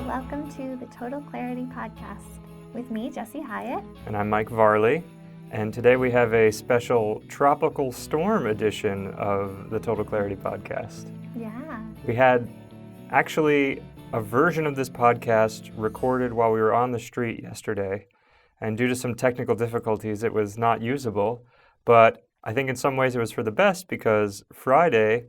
welcome to the Total Clarity Podcast with me, Jessie Hyatt. And I'm Mike Varley, and today we have a special tropical storm edition of the Total Clarity Podcast. Yeah. We had actually a version of this podcast recorded while we were on the street yesterday, and due to some technical difficulties, it was not usable, but I think in some ways it was for the best because Friday,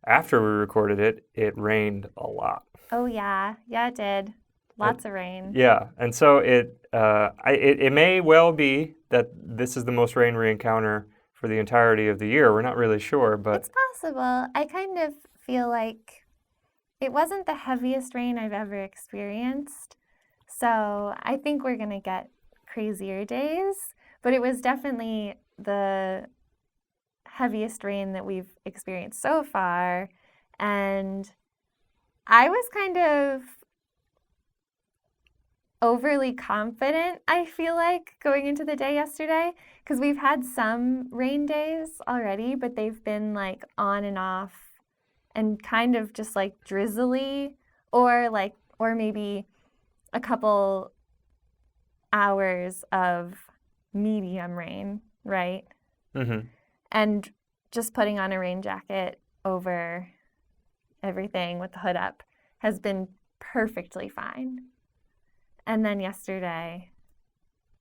after we recorded it, it rained a lot. Oh, yeah. Yeah, it did. Lots of rain. Yeah, and so it may well be that this is the most rain we encounter for the entirety of the year. We're not really sure, but... It's possible. I kind of feel like it wasn't the heaviest rain I've ever experienced, so I think we're going to get crazier days, but it was definitely the heaviest rain that we've experienced so far, and I was kind of overly confident, I feel like, going into the day yesterday, because we've had some rain days already, but they've been like on and off and kind of just like drizzly or maybe a couple hours of medium rain, right? Mm-hmm. And just putting on a rain jacket over everything with the hood up has been perfectly fine. And then yesterday,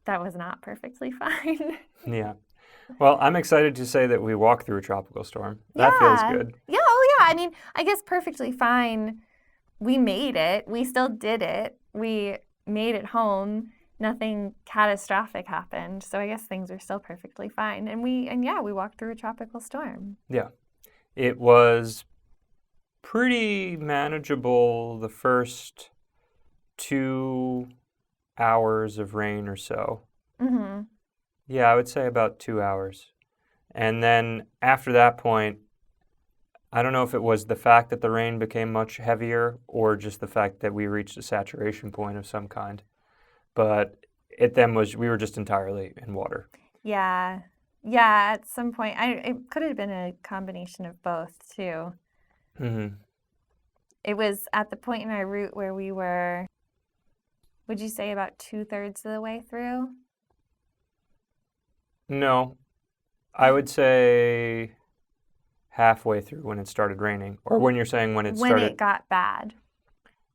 that was not perfectly fine. Yeah. Well, I'm excited to say that we walked through a tropical storm. That feels good. Yeah, oh yeah. I mean, I guess perfectly fine. We made it. We still did it. We made it home. Nothing catastrophic happened. So I guess things are still perfectly fine. And we walked through a tropical storm. Yeah. It was pretty manageable the first 2 hours of rain or so. Mm-hmm. Yeah, I would say about 2 hours. And then after that point, I don't know if it was the fact that the rain became much heavier or just the fact that we reached a saturation point of some kind. But it then was, we were just entirely in water. Yeah. Yeah, at some point, it could have been a combination of both, too. Mm-hmm. It was at the point in our route where we were, would you say about 2/3 of the way through? No, I would say halfway through when it started raining. Or when you're saying when it started... When it got bad.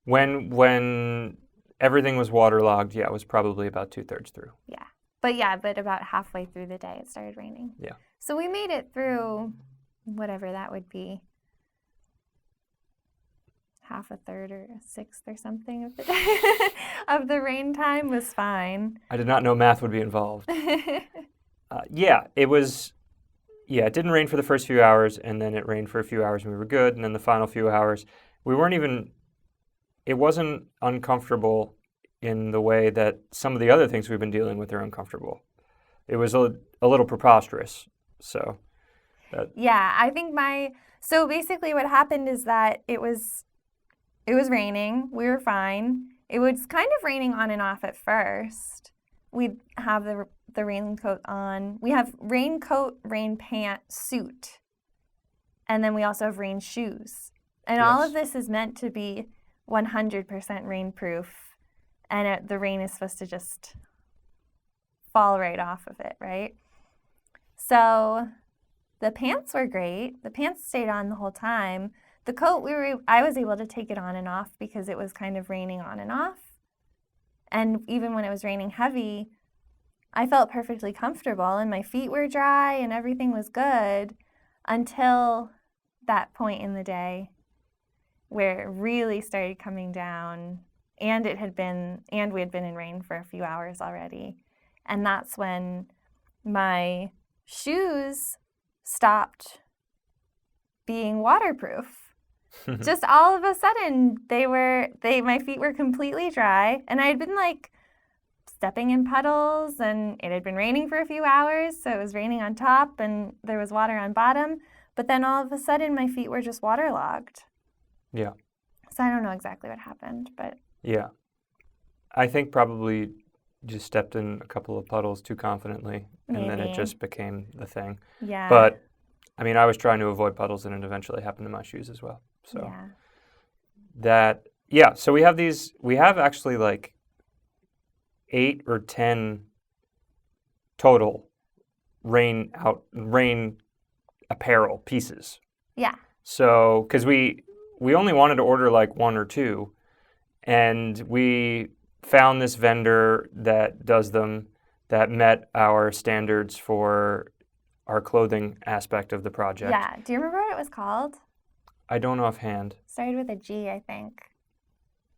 When everything was waterlogged, yeah, it was probably about 2/3 through. But about halfway through the day it started raining. Yeah. So we made it through whatever that would be. Half a third or a sixth or something of the day of the rain time was fine. I did not know math would be involved. It didn't rain for the first few hours, and then it rained for a few hours and we were good, and then the final few hours, it wasn't uncomfortable in the way that some of the other things we've been dealing with are uncomfortable. It was a little preposterous, so. Yeah, I think so basically what happened is that it was raining, we were fine. It was kind of raining on and off at first. We'd have the raincoat on. We have raincoat, rain pant, suit, and then we also have rain shoes. And all of this is meant to be 100% rainproof, and the rain is supposed to just fall right off of it, right? So the pants were great. The pants stayed on the whole time. The coat, I was able to take it on and off because it was kind of raining on and off. And even when it was raining heavy, I felt perfectly comfortable and my feet were dry and everything was good until that point in the day where it really started coming down and we had been in rain for a few hours already. And that's when my shoes stopped being waterproof. Just all of a sudden, my feet were completely dry, and I had been like stepping in puddles, and it had been raining for a few hours, so it was raining on top, and there was water on bottom, but then all of a sudden, my feet were just waterlogged. Yeah. So I don't know exactly what happened, but... Yeah. I think probably just stepped in a couple of puddles too confidently, and then it just became the thing. Yeah. But, I mean, I was trying to avoid puddles, and it eventually happened to my shoes as well. So yeah. that yeah, so we have actually like 8 or 10 total rain apparel pieces. Yeah. So, because we only wanted to order like 1 or 2, and we found this vendor that does them that met our standards for our clothing aspect of the project. Yeah. Do you remember what it was called? I don't know offhand. Started with a G, I think.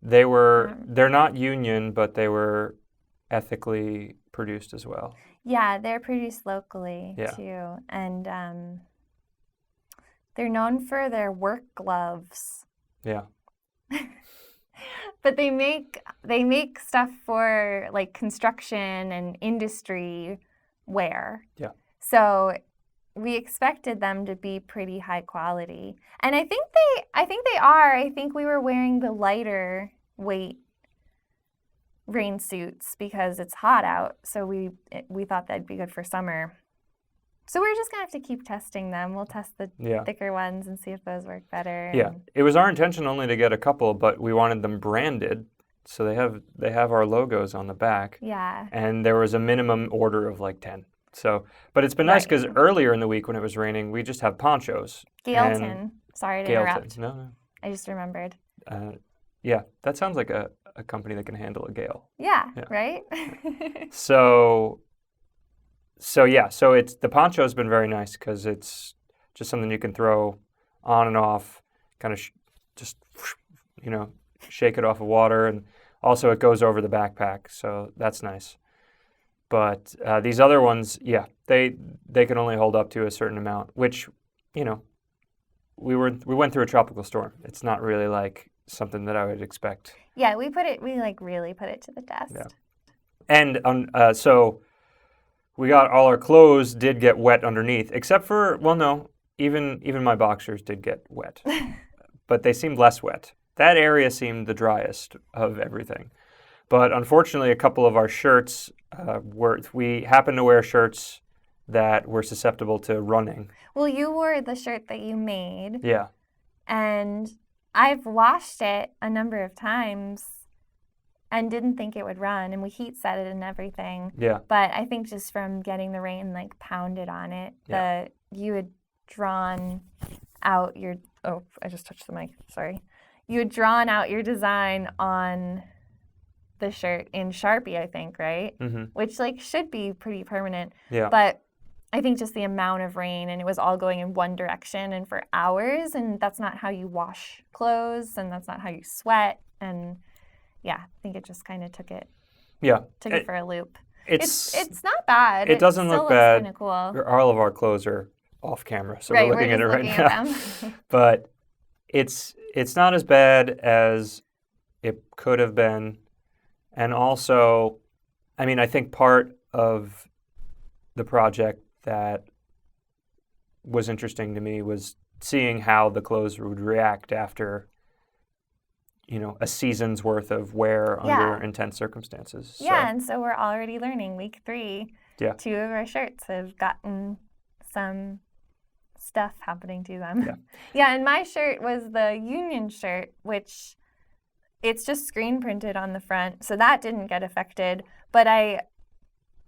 They're not union, but they were ethically produced as well. Yeah, they're produced locally Yeah. too. And they're known for their work gloves. Yeah. But they make stuff for like construction and industry wear. Yeah. So we expected them to be pretty high quality. And I think they are. I think we were wearing the lighter weight rain suits because it's hot out. So we thought that'd be good for summer. So we're just gonna have to keep testing them. We'll test the thicker ones and see if those work better. Yeah, it was our intention only to get a couple, but we wanted them branded, so they have our logos on the back. Yeah. And there was a minimum order of like 10. So, but it's been nice because earlier in the week when it was raining, we just have ponchos. Gailton. Sorry to interrupt. No. I just remembered. Yeah, that sounds like a company that can handle a gale. Yeah. Right? So it's the poncho's been very nice because it's just something you can throw on and off, kind of just shake it off of water, and also it goes over the backpack, so that's nice. But these other ones, they can only hold up to a certain amount, which we went through a tropical storm. It's not really like something that I would expect. Yeah, we really put it to the test. Yeah. And so we got all our clothes did get wet underneath, except for, even my boxers did get wet, but they seemed less wet. That area seemed the driest of everything. But unfortunately, a couple of our shirts we happened to wear shirts that were susceptible to running. Well, you wore the shirt that you made. Yeah. And I've washed it a number of times and didn't think it would run, and we heat set it and everything. Yeah. But I think just from getting the rain like pounded on it, you had drawn out your I just touched the mic, sorry. You had drawn out your design on the shirt in Sharpie, I think, right? Mm-hmm. Which like should be pretty permanent. Yeah. But I think just the amount of rain, and it was all going in one direction and for hours, and that's not how you wash clothes, and that's not how you sweat, and I think it just kind of took it for a loop. It's not bad. It doesn't still look bad. Kind of cool. All of our clothes are off camera, so right, we're looking at it right now. Them. But it's not as bad as it could have been, and also, I think part of the project that was interesting to me was seeing how the clothes would react after a season's worth of wear under intense circumstances. Yeah, and so we're already learning week 3. Yeah. 2 of our shirts have gotten some stuff happening to them. Yeah, and my shirt was the union shirt, which it's just screen printed on the front, so that didn't get affected. But I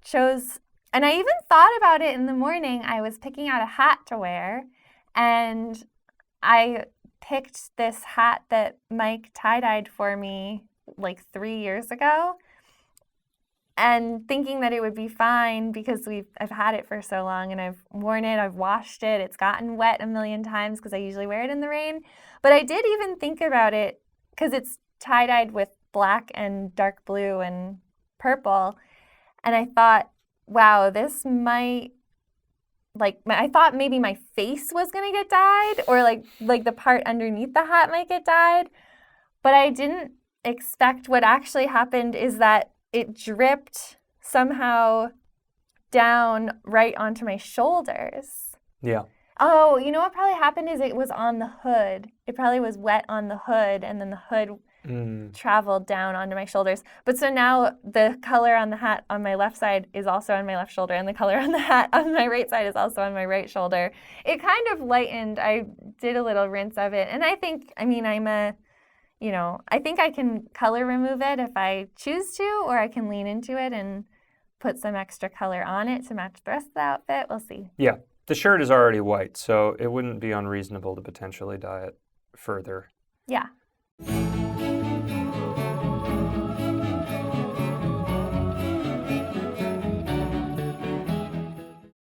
chose, and I even thought about it in the morning. I was picking out a hat to wear, and I picked this hat that Mike tie-dyed for me like 3 years ago, and thinking that it would be fine because I've had it for so long, and I've worn it, I've washed it, it's gotten wet a million times because I usually wear it in the rain. But I did even think about it because it's tie-dyed with black and dark blue and purple, and I thought, wow, this might, I thought maybe my face was going to get dyed, or like the part underneath the hat might get dyed, but I didn't expect what actually happened is that it dripped somehow down right onto my shoulders. Yeah. Oh, you know what probably happened is it was on the hood. It probably was wet on the hood, and then the hood traveled down onto my shoulders. But so now the color on the hat on my left side is also on my left shoulder, and the color on the hat on my right side is also on my right shoulder. It kind of lightened. I did a little rinse of it, and I think, I'm a I think I can color remove it if I choose to, or I can lean into it and put some extra color on it to match the rest of the outfit. We'll see. Yeah, the shirt is already white, so it wouldn't be unreasonable to potentially dye it further. Yeah.